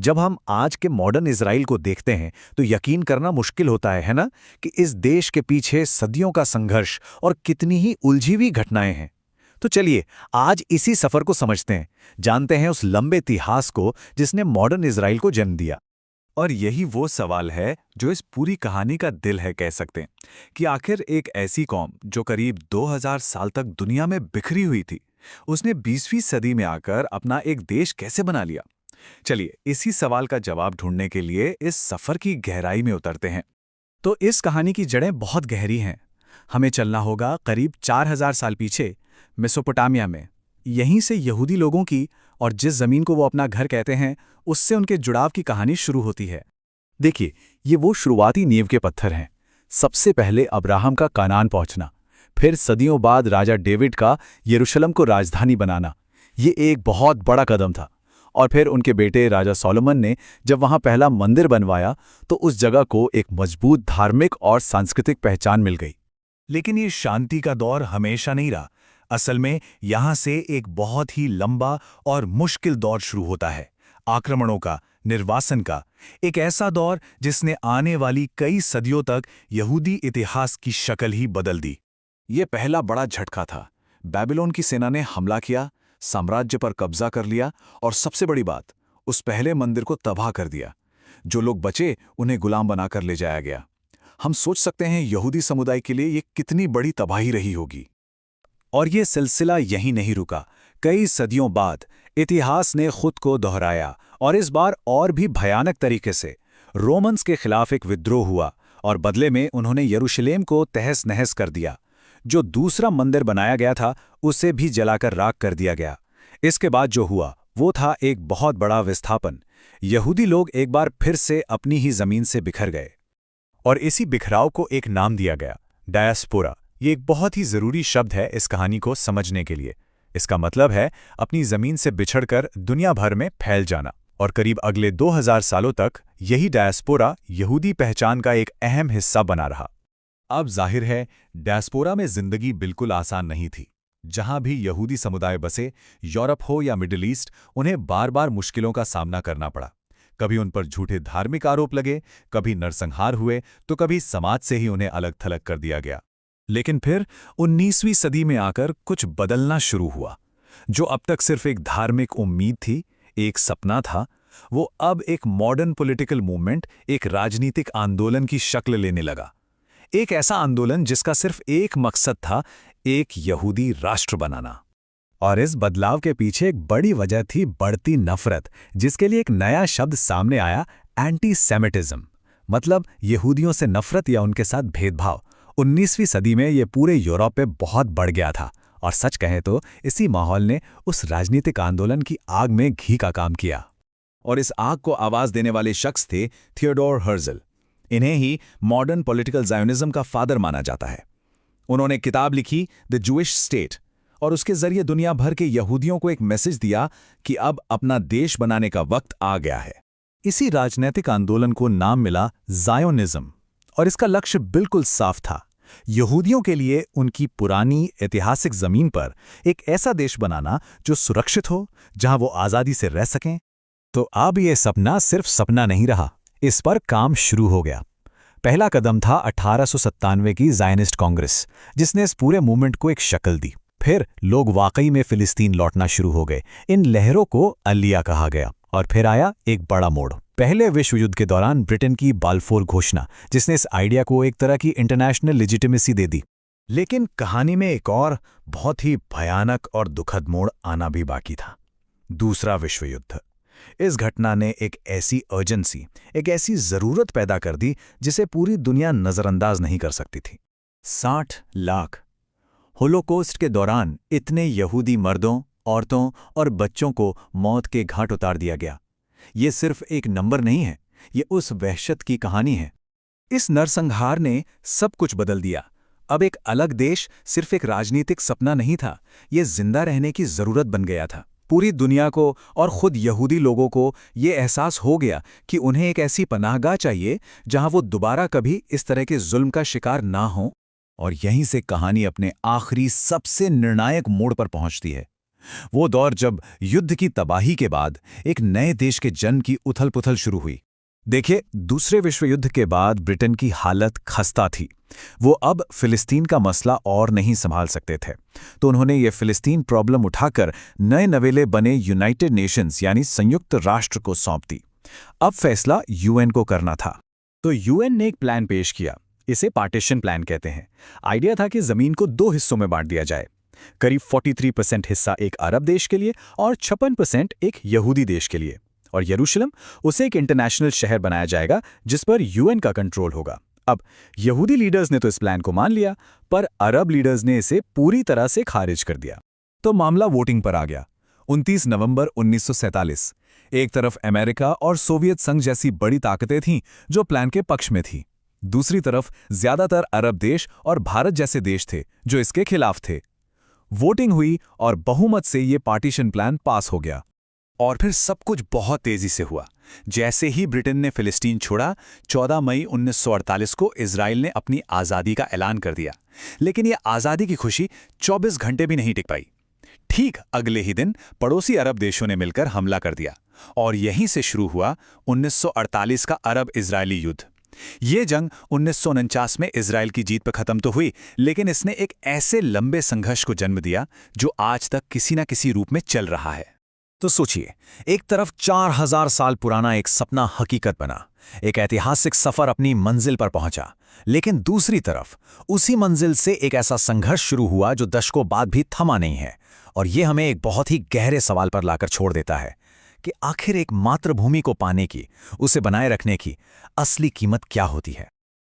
जब हम आज के मॉडर्न इजराइल को देखते हैं तो यकीन करना मुश्किल होता है ना, कि इस देश के पीछे सदियों का संघर्ष और कितनी ही उलझी हुई घटनाएं हैं। तो चलिए आज इसी सफर को समझते हैं, जानते हैं उस लंबे इतिहास को जिसने मॉडर्न इजराइल को जन्म दिया। और यही वो सवाल है जो इस पूरी कहानी का दिल है, कह सकते हैं कि आखिर एक ऐसी कौम जो करीब 2000 साल तक दुनिया में बिखरी हुई थी, उसने 20वीं सदी में आकर अपना एक देश कैसे बना लिया। चलिए इसी सवाल का जवाब ढूंढने के लिए इस सफर की गहराई में उतरते हैं। तो इस कहानी की जड़ें बहुत गहरी हैं। हमें चलना होगा करीब 4000 साल पीछे, मेसोपोटामिया में। यहीं से यहूदी लोगों की और जिस जमीन को वो अपना घर कहते हैं, उससे उनके जुड़ाव की कहानी शुरू होती है। देखिए, ये वो शुरुआती नींव के पत्थर हैं। सबसे पहले अब्राहम का कानान पहुंचना, फिर सदियों बाद राजा डेविड का यरूशलेम को राजधानी बनाना, ये एक बहुत बड़ा कदम था। और फिर उनके बेटे राजा सोलोमन ने जब वहां पहला मंदिर बनवाया तो उस जगह को एक मजबूत धार्मिक और सांस्कृतिक पहचान मिल गई। लेकिन ये शांति का दौर हमेशा नहीं रहा। असल में यहां से एक बहुत ही लंबा और मुश्किल दौर शुरू होता है, आक्रमणों का, निर्वासन का। एक ऐसा दौर जिसने आने वाली कई सदियों तक यहूदी इतिहास की शक्ल ही बदल दी। ये पहला बड़ा झटका था। बेबीलोन की सेना ने हमला किया, साम्राज्य पर कब्जा कर लिया और सबसे बड़ी बात, उस पहले मंदिर को तबाह कर दिया। जो लोग बचे उन्हें गुलाम बनाकर ले जाया गया। हम सोच सकते हैं यहूदी समुदाय के लिए ये कितनी बड़ी तबाही रही होगी। और ये सिलसिला यहीं नहीं रुका। कई सदियों बाद इतिहास ने खुद को दोहराया, और इस बार और भी भयानक तरीके से। रोमन्स के खिलाफ एक विद्रोह हुआ और बदले में उन्होंने यरूशलेम को तहस नहस कर दिया। जो दूसरा मंदिर बनाया गया था उसे भी जलाकर राख कर दिया गया। इसके बाद जो हुआ वो था एक बहुत बड़ा विस्थापन। यहूदी लोग एक बार फिर से अपनी ही जमीन से बिखर गए। और इसी बिखराव को एक नाम दिया गया, डायस्पोरा। ये एक बहुत ही जरूरी शब्द है इस कहानी को समझने के लिए। इसका मतलब है अपनी जमीन से बिछड़कर दुनिया भर में फैल जाना। और करीब अगले 2000 सालों तक यही डायस्पोरा यहूदी पहचान का एक अहम हिस्सा बना रहा। अब जाहिर है डायस्पोरा में जिंदगी बिल्कुल आसान नहीं थी। जहां भी यहूदी समुदाय बसे, यूरोप हो या मिडिल ईस्ट, उन्हें बार बार मुश्किलों का सामना करना पड़ा। कभी उन पर झूठे धार्मिक आरोप लगे, कभी नरसंहार हुए, तो कभी समाज से ही उन्हें अलग थलग कर दिया गया। लेकिन फिर 19वीं सदी में आकर कुछ बदलना शुरू हुआ। जो अब तक सिर्फ एक धार्मिक उम्मीद थी, एक सपना था, वो अब एक मॉडर्न पॉलिटिकल मूवमेंट, एक राजनीतिक आंदोलन की शक्ल लेने लगा। एक ऐसा आंदोलन जिसका सिर्फ एक मकसद था, एक यहूदी राष्ट्र बनाना। और इस बदलाव के पीछे एक बड़ी वजह थी बढ़ती नफरत, जिसके लिए एक नया शब्द सामने आया, एंटी सेमिटिज्म। मतलब यहूदियों से नफरत या उनके साथ भेदभाव। 19वीं सदी में ये पूरे यूरोप में बहुत बढ़ गया था। और सच कहें तो इसी माहौल ने उस राजनीतिक आंदोलन की आग में घी का काम किया। और इस आग को आवाज देने वाले शख्स थे थियोडोर हर्जल। इन्हें ही मॉडर्न पॉलिटिकल ज़ायोनिज़्म का फादर माना जाता है। उन्होंने किताब लिखी द जूइश स्टेट, और उसके जरिए दुनिया भर के यहूदियों को एक मैसेज दिया कि अब अपना देश बनाने का वक्त आ गया है। इसी राजनीतिक आंदोलन को नाम मिला ज़ायोनिज़्म, और इसका लक्ष्य बिल्कुल साफ था, यहूदियों के लिए उनकी पुरानी ऐतिहासिक जमीन पर एक ऐसा देश बनाना जो सुरक्षित हो, जहां वो आज़ादी से रह सकें। तो अब ये सपना सिर्फ सपना नहीं रहा, इस पर काम शुरू हो गया। पहला कदम था 1897 की ज़ायनिस्ट कांग्रेस, जिसने इस पूरे मूवमेंट को एक शक्ल दी। फिर लोग वाकई में फिलिस्तीन लौटना शुरू हो गए। इन लहरों को अलिया कहा गया। और फिर आया एक बड़ा मोड़, पहले विश्व युद्ध के दौरान ब्रिटेन की बाल्फोर घोषणा, जिसने इस आइडिया को एक तरह की इंटरनेशनल लेजिटिमेसी दे दी। लेकिन कहानी में एक और बहुत ही भयानक और दुखद मोड़ आना भी बाकी था, दूसरा विश्व युद्ध। इस घटना ने एक ऐसी अर्जेंसी, एक ऐसी जरूरत पैदा कर दी जिसे पूरी दुनिया नजरअंदाज नहीं कर सकती थी। 60 लाख। होलोकॉस्ट के दौरान इतने यहूदी मर्दों, औरतों और बच्चों को मौत के घाट उतार दिया गया। ये सिर्फ एक नंबर नहीं है, ये उस वहशत की कहानी है। इस नरसंहार ने सब कुछ बदल दिया। अब एक अलग देश सिर्फ एक राजनीतिक सपना नहीं था, ये जिंदा रहने की जरूरत बन गया था। पूरी दुनिया को और खुद यहूदी लोगों को ये एहसास हो गया कि उन्हें एक ऐसी पनाहगाह चाहिए जहां वो दोबारा कभी इस तरह के जुल्म का शिकार ना हो। और यहीं से कहानी अपने आखिरी सबसे निर्णायक मोड़ पर पहुंचती है। वो दौर जब युद्ध की तबाही के बाद एक नए देश के जन्म की उथल-पुथल शुरू हुई। देखिए, दूसरे विश्व युद्ध के बाद ब्रिटेन की हालत खस्ता थी। वो अब फिलिस्तीन का मसला और नहीं संभाल सकते थे, तो उन्होंने ये फिलिस्तीन प्रॉब्लम उठाकर नए नवेले बने यूनाइटेड नेशंस यानी संयुक्त राष्ट्र को सौंप दी। अब फैसला यूएन को करना था। तो यूएन ने एक प्लान पेश किया। इसे पार्टीशन प्लान कहते हैं। आइडिया था कि जमीन को 2 हिस्सों में बांट दिया जाए। करीब 43% हिस्सा एक अरब देश के लिए और 56% एक यहूदी देश के लिए। और यरूशलेम, उसे एक इंटरनेशनल शहर बनाया जाएगा जिस पर यूएन का कंट्रोल होगा। अब यहूदी लीडर्स ने तो इस प्लान को मान लिया, पर अरब लीडर्स ने इसे पूरी तरह से खारिज कर दिया। तो मामला वोटिंग पर आ गया। 29 नवंबर 1947। एक तरफ अमेरिका और सोवियत संघ जैसी बड़ी ताकतें थीं जो प्लान के पक्ष में थीं। दूसरी तरफ ज्यादातर अरब देश और भारत जैसे देश थे जो इसके खिलाफ थे। वोटिंग हुई और बहुमत से ये पार्टीशन प्लान पास हो गया। और फिर सब कुछ बहुत तेजी से हुआ। जैसे ही ब्रिटेन ने फिलिस्तीन छोड़ा, 14 मई 1948 को इजराइल ने अपनी आज़ादी का ऐलान कर दिया। लेकिन यह आज़ादी की खुशी 24 घंटे भी नहीं टिक पाई। ठीक अगले ही दिन पड़ोसी अरब देशों ने मिलकर हमला कर दिया और यहीं से शुरू हुआ 1948 का अरब इजरायली युद्ध। ये जंग 1949 में इजराइल की जीत पर खत्म तो हुई, लेकिन इसने एक ऐसे लंबे संघर्ष को जन्म दिया जो आज तक किसी न किसी रूप में चल रहा है। तो सोचिए, एक तरफ 4000 साल पुराना एक सपना हकीकत बना, एक ऐतिहासिक सफर अपनी मंजिल पर पहुंचा, लेकिन दूसरी तरफ उसी मंजिल से एक ऐसा संघर्ष शुरू हुआ जो दशकों बाद भी थमा नहीं है। और ये हमें एक बहुत ही गहरे सवाल पर लाकर छोड़ देता है कि आखिर एक मातृभूमि को पाने की, उसे बनाए रखने की असली कीमत क्या होती है।